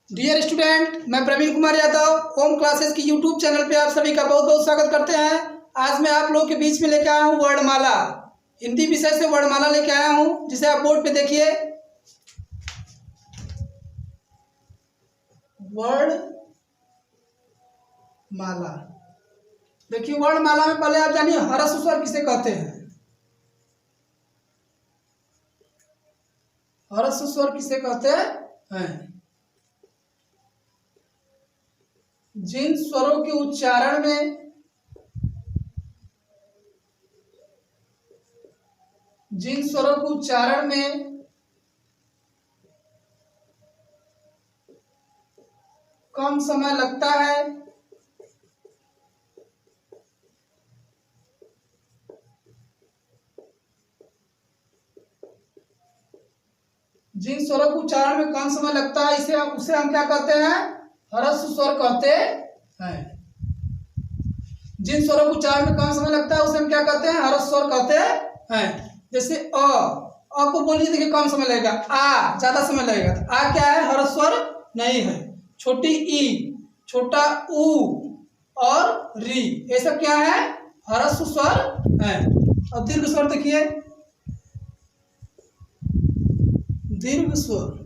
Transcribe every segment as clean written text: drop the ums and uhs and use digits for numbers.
Dear student, मैं प्रवीण कुमार यादव ओम classes की YouTube channel पे आप सभी का बहुत बहुत स्वागत करते हैं। आज मैं आप लोगों के बीच में लेके आया हूँ वर्णमाला। हिंदी विषय से वर्णमाला लेके आया हूँ, जिसे आप बोर्ड पे देखिए। वर्णमाला देखिए, वर्णमाला में पहले आप जानिए ह्रस्व स्वर किसे कहते हैं। ह्रस्व स्वर किसे कहते हैं? जिन स्वरों के उच्चारण में कम समय लगता है, जिन स्वरों के उच्चारण में कम समय लगता है उसे हम क्या कहते हैं? ह्रस्व स्वर कहते हैं। जिन स्वरों के उच्चारण में कम समय लगता है उसे हम क्या कहते हैं? ह्रस्व स्वर कहते हैं। जैसे अ को बोलिए, देखिए कम समय लगेगा। आ ज्यादा समय लगेगा। तो आ क्या है? ह्रस्व स्वर नहीं है। छोटी ई, छोटा ऊ और री, ये सब क्या है? ह्रस्व स्वर है। और दीर्घ स्वर देखिए, दीर्घ स्वर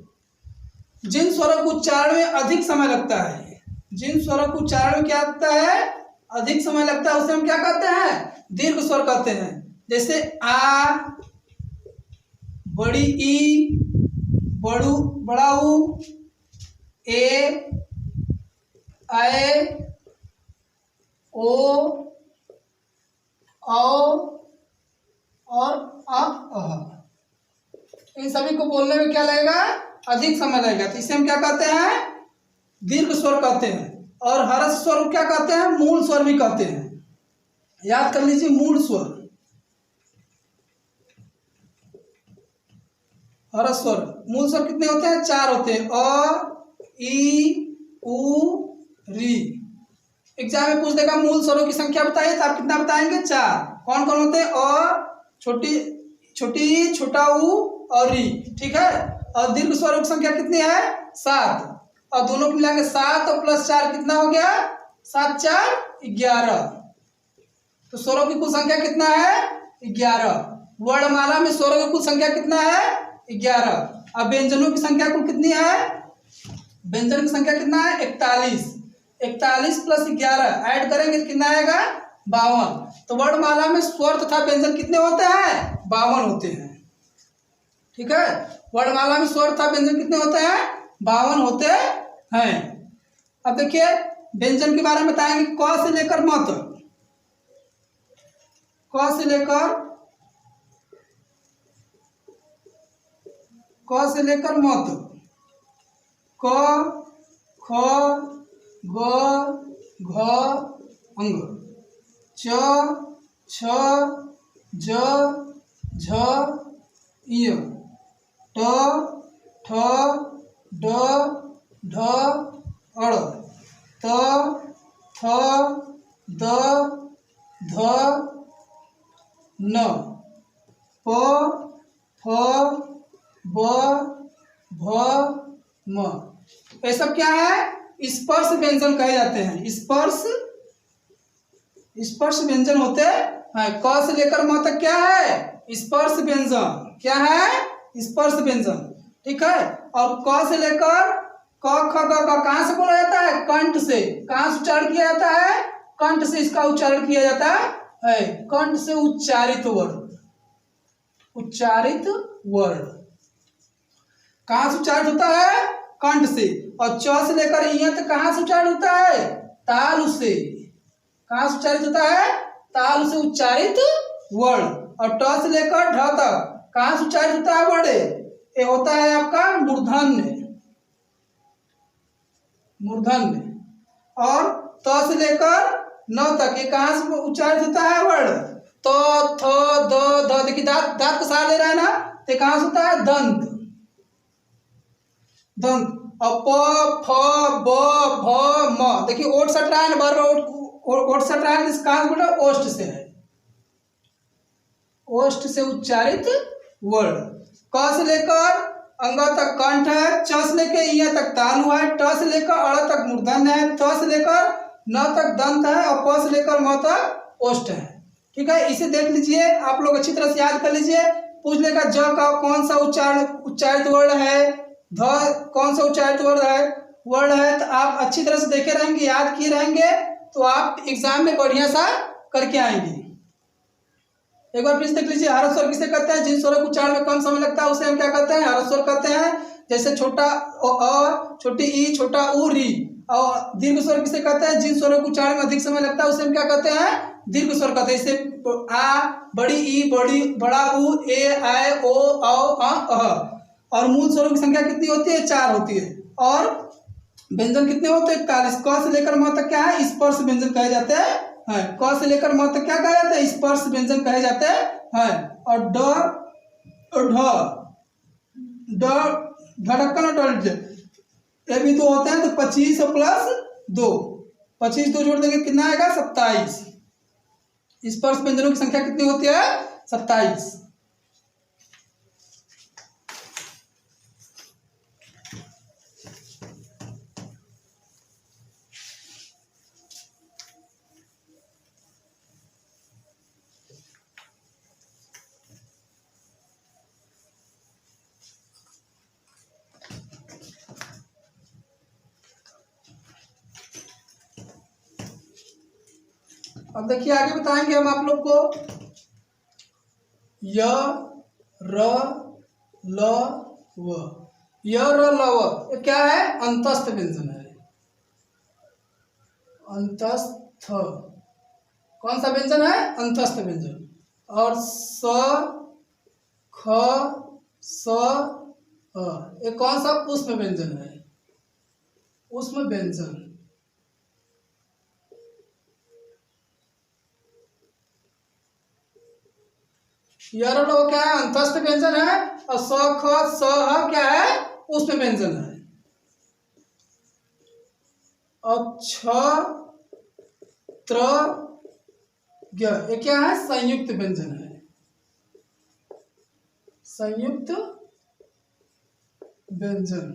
जिन स्वरों के उच्चारण में अधिक समय लगता है, जिन स्वरों के उच्चारण में क्या लगता है? अधिक समय लगता है, उसे हम क्या कहते हैं? दीर्घ स्वर कहते हैं। जैसे आ, बड़ी ई, बड़ा ऊ, ए, ऐ, ओ, औ और अ। इन सभी को बोलने में क्या लगेगा? अधिक समय लगेगा। तो इसे हम क्या कहते हैं? दीर्घ स्वर कहते हैं। और ह्रस्व स्वर क्या कहते हैं? मूल स्वर भी कहते हैं। याद कर लीजिए, मूल स्वर, ह्रस्व स्वर। मूल स्वर कितने होते हैं? 4 होते हैं। अ, ई, उ, री। एग्जाम में पूछ देगा मूल स्वरों की संख्या बताइए, तो आप कितना बताएंगे? 4। कौन कौन होते हैं? अ, छोटी, छोटा ऊ और री। ठीक है। और दीर्घ स्वरों की संख्या कितनी है? 7। और दोनों को मिलाकर 7 और प्लस 4 कितना हो गया? 7 4 11। तो स्वरों की कुल संख्या कितना है? 11। वर्णमाला में स्वरों की कुल संख्या कितना है? 11। अब व्यंजनों की संख्या कुल कितनी है? व्यंजन की संख्या कितना है? 41। 41 प्लस 11 ऐड करेंगे तो कितना आएगा? 52। तो वर्णमाला में स्वर तथा व्यंजन कितने होते हैं? 52 होते हैं। ठीक है। वर्णमाला में स्वर तथा व्यंजन कितने होते हैं? 52 होते हैं। अब देखिए, व्यंजन के बारे में बताएंगे। क से लेकर म तक, क से लेकर म तक। क, ख, ग, घ, अंग। च, छ, ज, झ, य। ट, ठ, ड, ढ, अड़। त, थ, द, ध, न। प, फ, ब, भ, म। ये सब क्या है? स्पर्श व्यंजन कहे जाते हैं। स्पर्श व्यंजन होते हैं। क से लेकर म तक क्या है? स्पर्श व्यंजन। क्या है? स्पर्श व्यंजन। ठीक है। और क से लेकर क, ख, ग, घ कहां से बोला जाता है? कंठ से। कहां से उच्चारण किया जाता है? कंठ से इसका उच्चारण किया जाता है। कंठ से उच्चारित वर्ण, कहां से उच्चारित होता है? कंठ से। और च से लेकर य तक कहां से उच्चारित होता है? तालु से। कहां से उच्चारित होता है? तालु से उच्चारित वर्ण। और ट से लेकर ढ तक कहां से उच्चारित होता है वर्ण? ये होता है आपका मूर्धन्य। और त से लेकर न तक ये कहां से उच्चारित होता है वर्ण? त, थ, द, ध। देखिए दांत का सहारा ले रहा है ना, तो कहां से होता है? दंत। और प, फ, ब, भ, म। देखिए ओठ सट रहा है ना, बार बार ओठ सट रहा है। इस कहां से बोला? ओष्ठ से है। ओष्ठ से उच्चारित वर्ण। क से लेकर अंग तक कंठ है, च से लेकर इ तक तालु है, ट से लेकर अड़ तक मूर्धन्य है, थ से लेकर न तक दंत है और प से लेकर म तक ओष्ठ है। ठीक है, इसे देख लीजिए, आप लोग अच्छी तरह से याद कर लीजिए। पूछ लेगा ज का कौन सा उच्चारित वर्ण है, ध कौन सा उच्चारित वर्ण है, तो आप अच्छी तरह से देखे रहेंगे, याद किए रहेंगे, तो आप एग्जाम में बढ़िया सा करके आएंगे। एक बार फिर से देख लीजिए, हर्ष स्वर किसे कहते हैं? जिन स्वरों को उच्चारण में कम समय लगता है उसे हम क्या कहते हैं? हर्ष स्वर कहते हैं। जैसे छोटा अ, छोटी ई, छोटा उ, री। और दीर्घ स्वर किसे कहते हैं? जिन स्वरों को उच्चारण में अधिक समय लगता है उसे हम क्या कहते हैं? दीर्घ स्वर कहते हैं। जैसे आ, बड़ी ई, बड़ा उ, ए, ऐ, ओ, औ, अ। और मूल स्वरों की संख्या कितनी होती है? 4 होती है। और व्यंजन कितने होते हैं? 41। क से लेकर म तक क्या है? स्पर्श व्यंजन कहे जाते हैं। क से लेकर म तक क्या कहे जाते हैं? स्पर्श व्यंजन कहे जाते हैं। और ढक्कन और डल, ये भी 2 होते हैं, तो 25 प्लस 2, 25 2 जोड़ देंगे कितना आएगा? 27। स्पर्श व्यंजनों की संख्या कितनी होती है? 27। अब देखिए आगे बताएंगे हम आप लोग को। य, र, ल, व। य, र, ल, व, ये क्या है? अंतस्थ व्यंजन है। अंतस्थ, कौन सा व्यंजन है? अंतस्थ व्यंजन। और स, ख, स, अ, ये कौन सा? ऊष्म व्यंजन है। ऊष्म व्यंजन। य, र, ल क्या है? अंतस्थ व्यंजन है। और स, ख, स, ह क्या है? ऊष्म व्यंजन है। और छ, त्र, ग, ये क्या है? संयुक्त व्यंजन है। संयुक्त व्यंजन,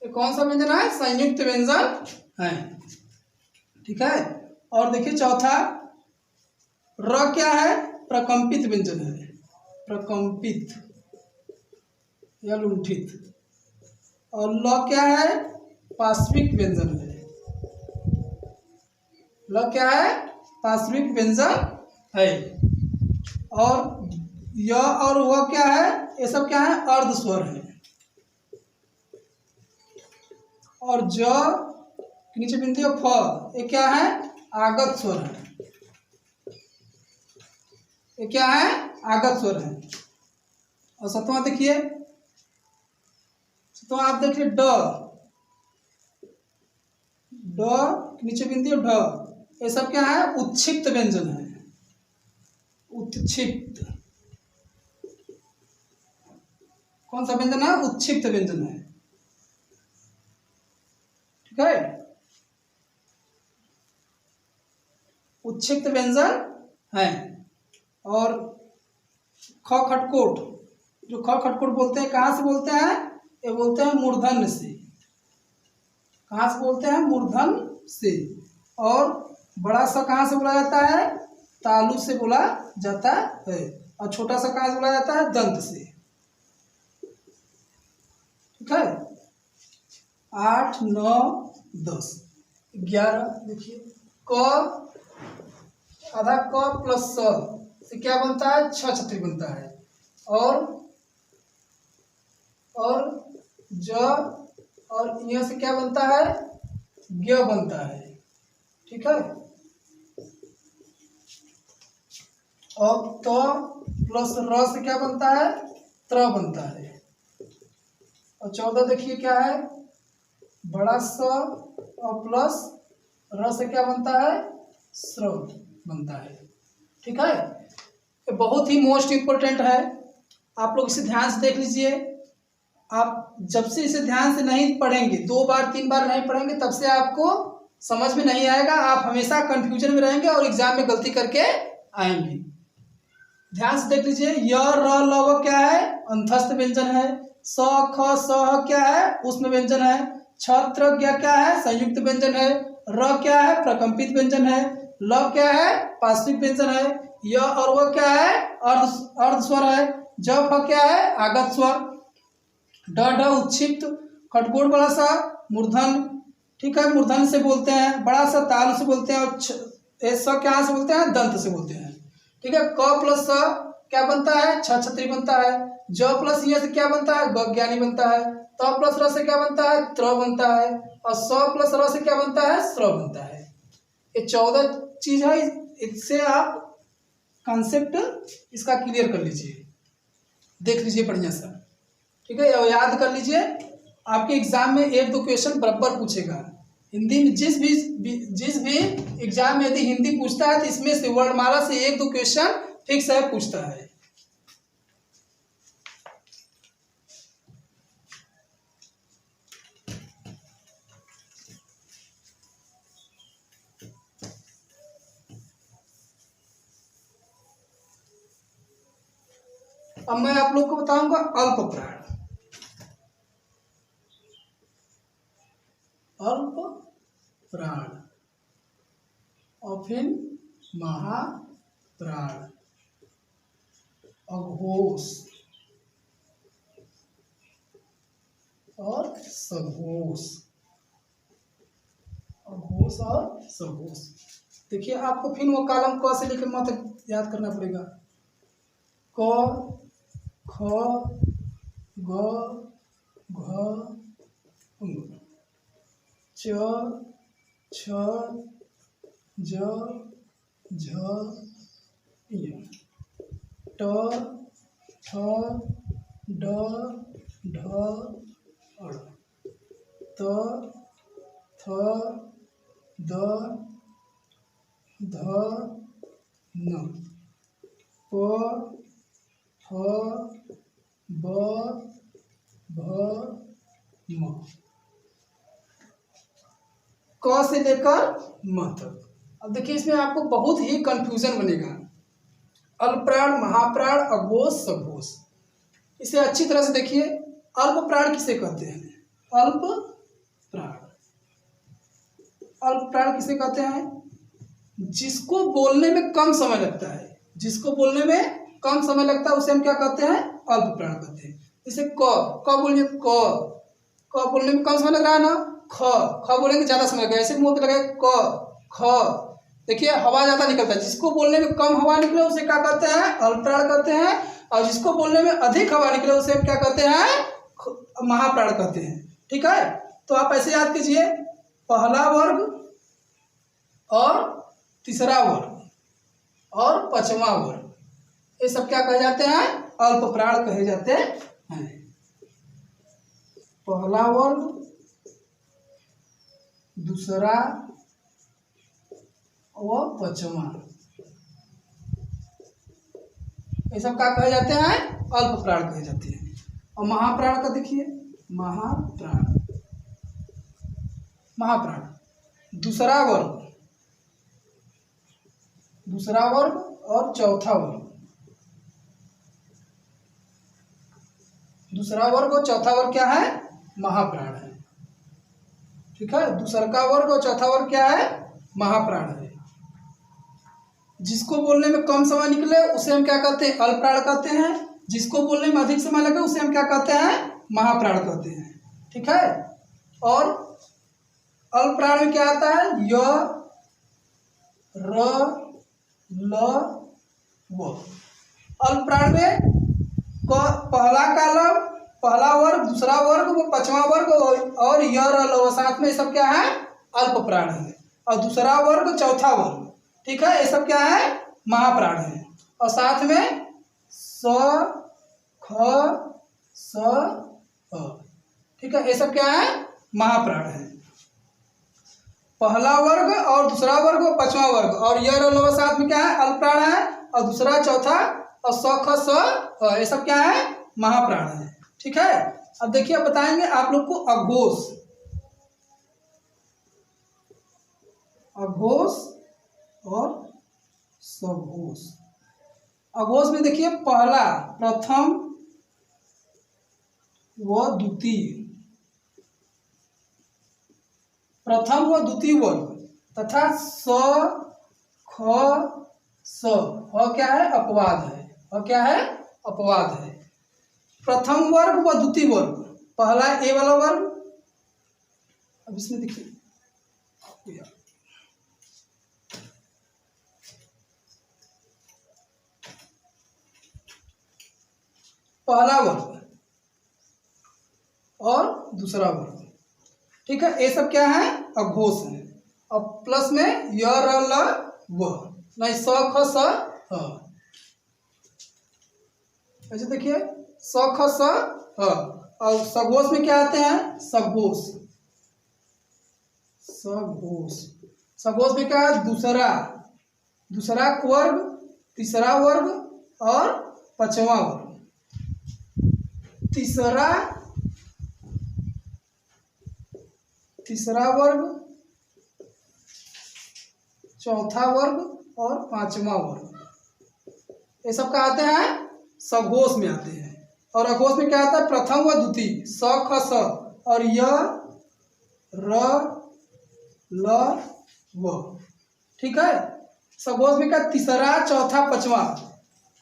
ये कौन सा व्यंजन है? संयुक्त व्यंजन है। ठीक है। और देखिए चौथा, र क्या है? प्रकंपित व्यंजन है। प्रकंपित या लुंठित। और ल क्या है? पार्श्विक व्यंजन है। ल क्या है? पार्श्विक व्यंजन है। और य और व क्या है? ये सब क्या है? अर्ध स्वर है। और ज नीचे बिंदु फ, ये क्या है? आगत स्वर है। ये क्या है? आगत स्वर है। और सतवां देखिए, सतवां आप देखिए ड, नीचे बिंदु ढ, ये सब क्या है? उत्क्षिप्त व्यंजन है। उत्क्षिप्त, कौन सा व्यंजन है? उत्क्षिप्त व्यंजन है। ठीक है, उत्क्षिप्त व्यंजन है। और ख खटकोट, जो ख खटकोट बोलते हैं, कहाँ से बोलते हैं? ये बोलते हैं मूर्धन्य से। कहाँ से बोलते हैं? मूर्धन्य से। और बड़ा सा कहाँ से बोला जाता है? तालु से बोला जाता है। और छोटा सा कहाँ से बोला जाता है? दंत से। ठीक है, 8 9 10 11 देखिए, क आधा क प्लस स से क्या बनता है? 6 छत्री बनता है। और ज और यहाँ से क्या बनता है? ज्ञ बनता है। ठीक है, और त प्लस र से क्या बनता है? त्र बनता है। और 14 देखिए क्या है? बड़ा स और प्लस र से क्या बनता है? स्र बनता है। ठीक है, ये बहुत ही मोस्ट इम्पोर्टेंट है। आप लोग इसे ध्यान से देख लीजिए। आप जब से इसे ध्यान से नहीं पढ़ेंगे, 2 बार 3 बार नहीं पढ़ेंगे, तब से आपको समझ में नहीं आएगा। आप हमेशा कंफ्यूजन में रहेंगे और एग्जाम में गलती करके आएंगे। ध्यान से देख लीजिए, य र ल व क्या है, अंतस्थ व्यंजन है। स ख स ह क्या है, ऊष्म व्यंजन है। छ त्र ज्ञ क्या है, संयुक्त व्यंजन है। र क्या है, प्रकंपित व्यंजन है। ल क्या है, पार्श्विक व्यंजन है। य और व क्या है, अर्ध स्वर है। ज फ क्या है, आगत स्वर। ड ढ उच्छिष्ट, खटकोट बड़ा सा मूर्धन, ठीक है, मूर्धन से बोलते हैं। बड़ा सा ताल से बोलते हैं। और स क्या से बोलते हैं, दंत से बोलते हैं। ठीक है, क प्लस स क्या बनता है, छ छत्री बनता है। ज प्लस य से क्या बनता है, ग ज्ञानी बनता है। त प्लस र से क्या बनता है, त्र बनता है। और स प्लस र से क्या बनता है, स्र बनता है। ये 14 चीज है, इससे आप कॉन्सेप्ट इसका क्लियर कर लीजिए, देख लीजिए बढ़िया सा। ठीक है, याद कर लीजिए, आपके एग्जाम में 1-2 क्वेश्चन बराबर पूछेगा हिंदी में। जिस भी एग्जाम में यदि हिंदी पूछता है तो इसमें से वर्णमाला से 1-2 क्वेश्चन फिक्स है, पूछता है। अब मैं आप लोग को बताऊंगा अल्प प्राण। अल्प प्राण और फिर महाप्राण, अघोष और सघोष। अघोष और सघोष। देखिए, आपको फिर वो कॉलम क से लेकर म तक याद करना पड़ेगा। क ख ग घ ङ, च छ ज झ य, ट ठ ड ढ ढ़, त थ द ध न, प फ ब भ म, क से लेकर म तक। अब देखिए, इसमें आपको बहुत ही कंफ्यूजन बनेगा। अल्प प्राण, महाप्राण, अघोष, सघोष। इसे अच्छी तरह से देखिए। अल्प प्राण किसे कहते हैं, अल्प प्राण। अल्प प्राण किसे कहते हैं, जिसको बोलने में कम समय लगता है। जिसको बोलने में कम समय लगता है उसे हम क्या कहते हैं, अल्प प्राण कहते हैं। जैसे क बोलिए, क बोलने में कम समय लग रहा है ना। ख बोलेंगे ज्यादा समय लगेगा। ऐसे मुंह पे लगाए क ख, देखिए हवा ज्यादा निकलता है। जिसको बोलने में कम हवा निकले उसे क्या कहते हैं, अल्प प्राण कहते हैं। और जिसको बोलने में अधिक हवा निकले उसे हम क्या कहते हैं, महाप्राण कहते हैं। ठीक है, तो आप ऐसे याद कीजिए, पहला वर्ग और तीसरा वर्ग और पांचवा वर्ग, ये सब क्या कहे जाते हैं, अल्प प्राण कहे जाते हैं। पहला वर्ग, दूसरा और पांचवा, ये सब क्या कहे जाते हैं, अल्प प्राण कहे जाते हैं। और महाप्राण का देखिए, महाप्राण दूसरा वर्ग और चौथा वर्ग। दूसरा वर्ग और चौथा वर्ग क्या है, महाप्राण है। ठीक है, दूसरा का वर्ग और चौथा वर्ग क्या है, महाप्राण है। जिसको बोलने में कम समय निकले उसे हम क्या कहते हैं, अल्प प्राण कहते हैं। जिसको बोलने में अधिक समय लगे उसे हम क्या कहते हैं, महाप्राण कहते हैं। ठीक है, और अल्प प्राण में क्या आता है, य र ल व। अल्प प्राण में पहला वर्ग, दूसरा वर्ग, वो पांचवा वर्ग और य र ल व, साथ में ये सब क्या है, अल्प प्राण है। और दूसरा वर्ग, चौथा वर्ग, ठीक है, ये सब क्या है, महाप्राण है। और साथ में स ख स अ, ठीक है, ये सब क्या है, महाप्राण है। पहला वर्ग और दूसरा वर्ग और पांचवा वर्ग और य र ल व साथ में क्या है, अल्प प्राण है। और दूसरा, चौथा और स ख स अ, ये सब क्या है, महाप्राण है। ठीक है, अब देखिए, अब बताएंगे आप लोग को अघोष और सघोष। अघोष में देखिए पहला, प्रथम व द्वितीय, प्रथम व द्वितीय वर्ग तथा स ख स, और क्या है अपवाद है, और क्या है अपवाद है। प्रथम वर्ग व द्वितीय वर्ग, पहला ए वाला वर्ग, अब इसमें देखिए पहला वर्ग और दूसरा वर्ग, ठीक है, ये सब क्या है अघोष है। अब प्लस में य र ल व, नहीं स ख स ह, ऐसे देखिए स ख स ह। और सघोष में क्या आते हैं सघोष, सघोष, सघोष में क्या है दूसरा, दूसरा वर्ग, तीसरा वर्ग और पांचवा वर्ग, तीसरा, तीसरा वर्ग, चौथा वर्ग और पांचवा वर्ग, ये सब क्या आते हैं सघोष में आते हैं। और अघोष में क्या आता है प्रथम व द्वितीय, स ख स और य र ल व, ठीक है। सघोष में क्या तीसरा, चौथा, पांचवा,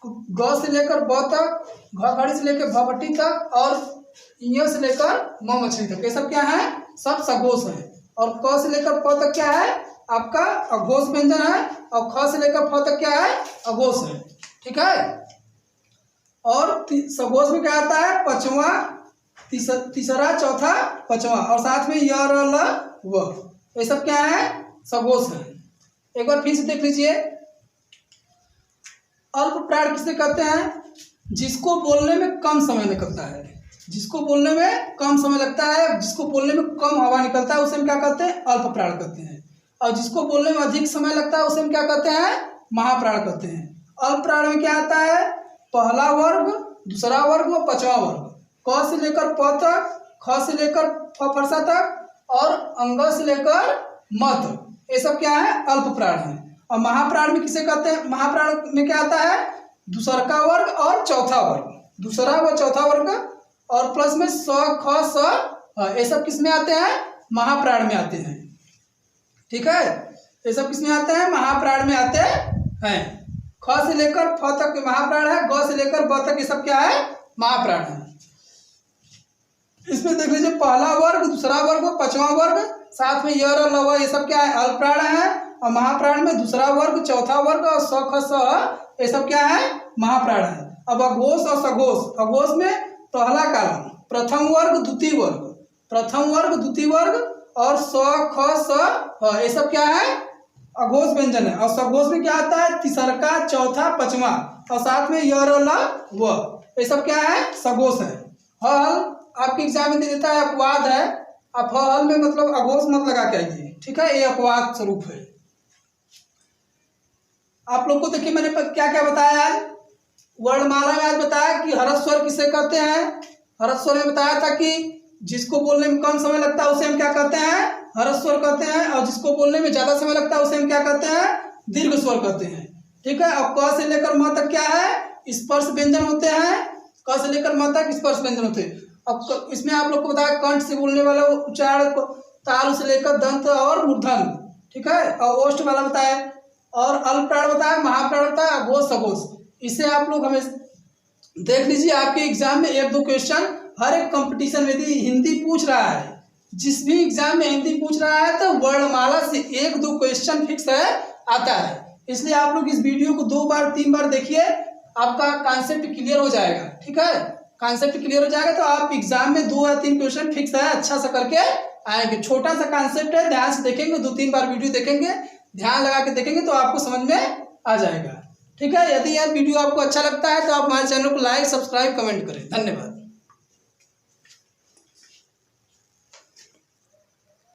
ग से लेकर ब तक, घ खड़ी से लेकर भ भट्टी तक और इ से लेकर म मछली तक, ये सब क्या है सब सघोष है। और क से लेकर प तक क्या है आपका अघोष व्यंजन है, और ख से लेकर फ तक क्या है अघोष है, ठीक है। और सघोष में क्या आता है पांचवा, तीसरा, चौथा, पांचवा और साथ में य र ल व, ये सब क्या है सघोष है। एक बार फिर से देख लीजिए, अल्प प्राण किसे कहते हैं, जिसको बोलने में कम समय निकलता है, जिसको बोलने में कम समय लगता है, जिसको बोलने में कम हवा निकलता है उसे हम क्या कहते हैं अल्प प्राण कहते हैं। और जिसको बोलने में अधिक समय लगता है उसे हम क्या कहते हैं महाप्राण कहते हैं। अल्प प्राण में क्या आता है पहला वर्ग, दूसरा वर्ग व पांचवा वर्ग, क से लेकर प तक, ख से लेकर फ फरसा तक और अंग से लेकर म तक, ये सब क्या है अल्प प्राण है। और महाप्राण में किसे कहते हैं, महाप्राण में क्या आता है दूसरा का वर्ग और चौथा वर्ग, दूसरा व चौथा वर्ग और प्लस में स ख स, ये सब किस में आते हैं महाप्राण में आते हैं, ठीक है। ये सब किस में आते हैं महाप्राण में आते हैं। ख से लेकर फ तक महाप्राण है, ग से लेकर ब तक ये सब क्या है महाप्राण है। इसमें देख लीजिए पहला वर्ग, दूसरा वर्ग, पांचवा वर्ग, साथ में य र ल व, ये सब क्या है अल्प प्राण है। और महाप्राण में दूसरा वर्ग, चौथा वर्ग और स ख स, ये सब क्या है महाप्राण है। अब अघोष और सघोष, अघोष में पहला कालम, प्रथम वर्ग, द्वितीय वर्ग, प्रथम वर्ग, द्वितीय वर्ग और स ख स, ये सब क्या है अघोष व्यंजन है। और सघोष में क्या आता है तीसरा, चौथा, पांचवा और साथ में य र ल व, ये सब क्या है सघोष है। हल आपके एग्जाम में दे देता है अपवाद है, आप हल में मतलब अघोष मत लगा के आइए, ठीक है, ये अपवाद स्वरूप है। आप लोग को देखिए मैंने क्या क्या बताया आज, वर्णमाला में आज बताया कि हरस स्वर किसे कहते हैं। हरस स्वर में बताया था कि जिसको बोलने में कम समय लगता है उसे हम क्या कहते हैं हरस स्वर कहते हैं, और जिसको बोलने में ज्यादा समय लगता है उसे हम क्या कहते हैं दीर्घ स्वर कहते हैं, ठीक है। अब क से लेकर म तक क्या है स्पर्श व्यंजन होते हैं, क से लेकर म तक स्पर्श व्यंजन होते हैं। अब इसमें आप लोग को बताया कंठ से बोलने वाला उच्चारण ताल से लेकर दंत और मूर्धन, ठीक है। और ओष्ठ वाला बताया, और अल्प प्राण बताया, महाप्राण बताया, अघोष सघोष। इसे आप लोग हमें देख लीजिए, आपके एग्जाम में एक दो क्वेश्चन हर एक कंपटीशन में यदि हिंदी पूछ रहा है, जिस भी एग्जाम में हिंदी पूछ रहा है तो वर्णमाला से एक दो क्वेश्चन फिक्स है आता है। इसलिए आप लोग इस वीडियो को 2 बार 3 बार देखिए, आपका कॉन्सेप्ट क्लियर हो जाएगा, ठीक है। कॉन्सेप्ट क्लियर हो जाएगा तो आप एग्जाम में 2 या 3 क्वेश्चन फिक्स है अच्छा सा करके आएंगे। छोटा सा कॉन्सेप्ट है, ध्यान से देखेंगे, 2-3 बार वीडियो देखेंगे, ध्यान लगा के देखेंगे तो आपको समझ में आ जाएगा, ठीक है। यदि यह वीडियो आपको अच्छा लगता है तो आप हमारे चैनल को लाइक, सब्सक्राइब, कमेंट करें। धन्यवाद।